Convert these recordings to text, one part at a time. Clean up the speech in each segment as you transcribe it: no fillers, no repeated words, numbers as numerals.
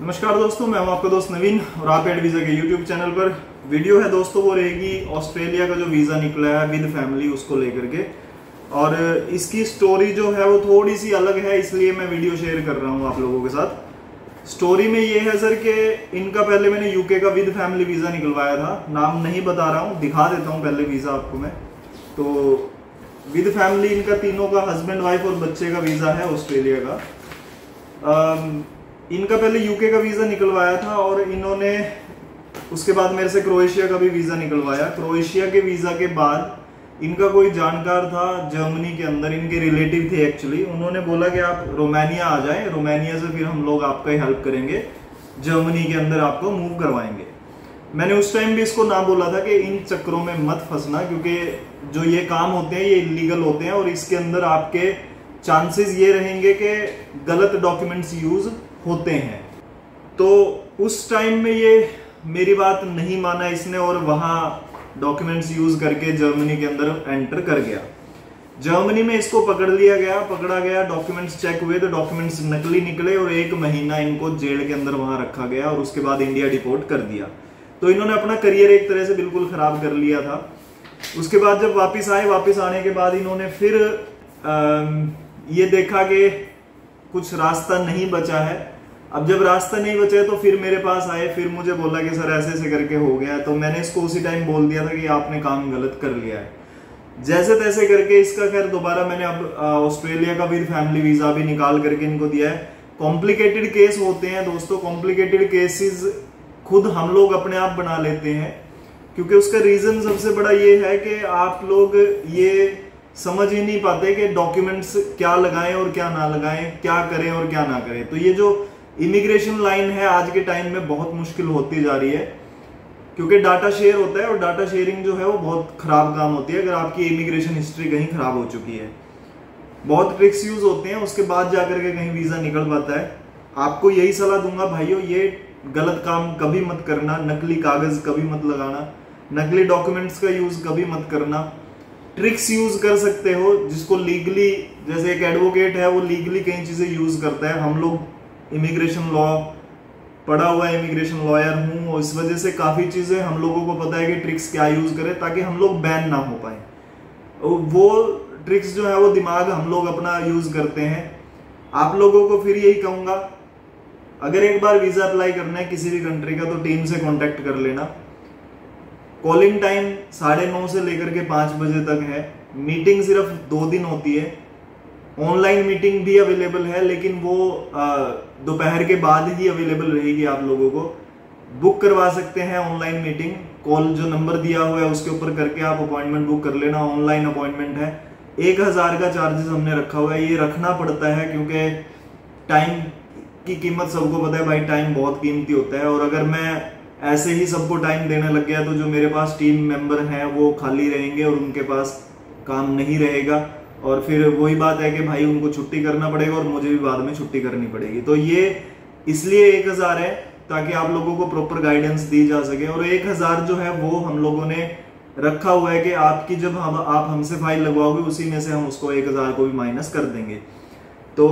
नमस्कार दोस्तों, मैं हूं आपका दोस्त नवीन और आप एड वीजा के यूट्यूब चैनल पर। वीडियो है दोस्तों वो रहेगी ऑस्ट्रेलिया का जो वीजा निकला है विद फैमिली उसको लेकर के, और इसकी स्टोरी जो है वो थोड़ी सी अलग है, इसलिए मैं वीडियो शेयर कर रहा हूं आप लोगों के साथ। स्टोरी में ये है सर कि इनका पहले मैंने यूके का विद फैमिली वीजा निकलवाया था, नाम नहीं बता रहा हूँ, दिखा देता हूँ पहले वीजा आपको मैं। तो विद फैमिली इनका तीनों का हस्बैंड वाइफ और बच्चे का वीजा है ऑस्ट्रेलिया का। इनका पहले यूके का वीजा निकलवाया था और इन्होंने उसके बाद मेरे से क्रोएशिया का भी वीजा निकलवाया। क्रोएशिया के वीजा के बाद इनका कोई जानकार था जर्मनी के अंदर, इनके रिलेटिव थे एक्चुअली, उन्होंने बोला कि आप रोमानिया आ जाएं, रोमानिया से फिर हम लोग आपका हेल्प करेंगे, जर्मनी के अंदर आपको मूव करवाएंगे। मैंने उस टाइम भी इसको ना बोला था कि इन चक्करों में मत फंसना, क्योंकि जो ये काम होते हैं ये इलीगल होते हैं और इसके अंदर आपके चांसेस ये रहेंगे कि गलत डॉक्यूमेंट्स यूज होते हैं। तो उस टाइम में ये मेरी बात नहीं माना इसने और वहां डॉक्यूमेंट्स यूज करके जर्मनी के अंदर एंटर कर गया। जर्मनी में इसको पकड़ा गया, डॉक्यूमेंट्स चेक हुए तो डॉक्यूमेंट्स नकली निकले और 1 महीना इनको जेल के अंदर वहां रखा गया और उसके बाद इंडिया डिपोर्ट कर दिया। तो इन्होंने अपना करियर एक तरह से बिल्कुल खराब कर लिया था। उसके बाद जब वापिस आने के बाद इन्होंने फिर ये देखा कि कुछ रास्ता नहीं बचा है। अब जब रास्ता नहीं बचा है तो फिर मेरे पास आए, फिर मुझे बोला कि सर ऐसे ऐसे करके हो गया। तो मैंने इसको उसी टाइम बोल दिया था कि आपने काम गलत कर लिया है। जैसे तैसे करके इसका खैर दोबारा मैंने अब ऑस्ट्रेलिया का भी फैमिली वीजा भी निकाल करके इनको दिया है। कॉम्प्लिकेटेड केस होते हैं दोस्तों, कॉम्प्लिकेटेड केसेस खुद हम लोग अपने आप बना लेते हैं, क्योंकि उसका रीजन सबसे बड़ा ये है कि आप लोग ये समझ ही नहीं पाते कि डॉक्यूमेंट्स क्या लगाएं और क्या ना लगाएं, क्या करें और क्या ना करें। तो ये जो इमिग्रेशन लाइन है आज के टाइम में बहुत मुश्किल होती जा रही है, क्योंकि डाटा शेयर होता है और डाटा शेयरिंग जो है वो बहुत खराब काम होती है। अगर आपकी इमिग्रेशन हिस्ट्री कहीं खराब हो चुकी है, बहुत ट्रिक्स यूज होते हैं, उसके बाद जाकर के कहीं वीजा निकल पाता है। आपको यही सलाह दूंगा भाइयों, ये गलत काम कभी मत करना, नकली कागज कभी मत लगाना, नकली डॉक्यूमेंट्स का यूज कभी मत करना। ट्रिक्स यूज कर सकते हो जिसको लीगली, जैसे एक एडवोकेट है वो लीगली कई चीजें यूज करता है। हम लोग इमिग्रेशन लॉ पढ़ा हुआ है, इमिग्रेशन लॉयर हूं, और इस वजह से काफी चीजें हम लोगों को पता है कि ट्रिक्स क्या यूज करें ताकि हम लोग बैन ना हो पाए। वो ट्रिक्स जो है वो दिमाग हम लोग अपना यूज करते हैं। आप लोगों को फिर यही कहूंगा, अगर एक बार वीजा अप्लाई करना है किसी भी कंट्री का तो टीम से कांटेक्ट कर लेना। कॉलिंग टाइम 9:30 से लेकर के 5 बजे तक है। मीटिंग सिर्फ 2 दिन होती है। ऑनलाइन मीटिंग भी अवेलेबल है, लेकिन वो दोपहर के बाद ही अवेलेबल रहेगी। आप लोगों को बुक करवा सकते हैं ऑनलाइन मीटिंग, कॉल जो नंबर दिया हुआ है उसके ऊपर करके आप अपॉइंटमेंट बुक कर लेना। ऑनलाइन अपॉइंटमेंट है, 1000 का चार्जेस हमने रखा हुआ है। ये रखना पड़ता है क्योंकि टाइम की कीमत सबको पता है भाई, टाइम बहुत कीमती होता है। और अगर मैं ऐसे ही सबको टाइम देने लग गया तो जो मेरे पास टीम मेंबर हैं वो खाली रहेंगे और उनके पास काम नहीं रहेगा, और फिर वही बात है कि भाई उनको छुट्टी करना पड़ेगा और मुझे भी बाद में छुट्टी करनी पड़ेगी। तो ये इसलिए 1000 है ताकि आप लोगों को प्रॉपर गाइडेंस दी जा सके। और 1000 जो है वो हम लोगों ने रखा हुआ है कि आपकी जब आप हमसे फाइल लगवाओगे उसी में से हम उसको 1000 को भी माइनस कर देंगे। तो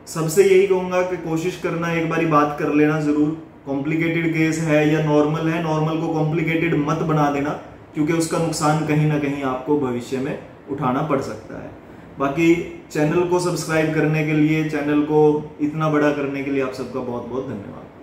सबसे यही कहूंगा कि कोशिश करना, एक बारी बात कर लेना जरूर। कॉम्प्लिकेटेड केस है या नॉर्मल है, नॉर्मल को कॉम्प्लिकेटेड मत बना देना, क्योंकि उसका नुकसान कहीं ना कहीं आपको भविष्य में उठाना पड़ सकता है। बाकी चैनल को सब्सक्राइब करने के लिए, चैनल को इतना बड़ा करने के लिए आप सबका बहुत बहुत धन्यवाद।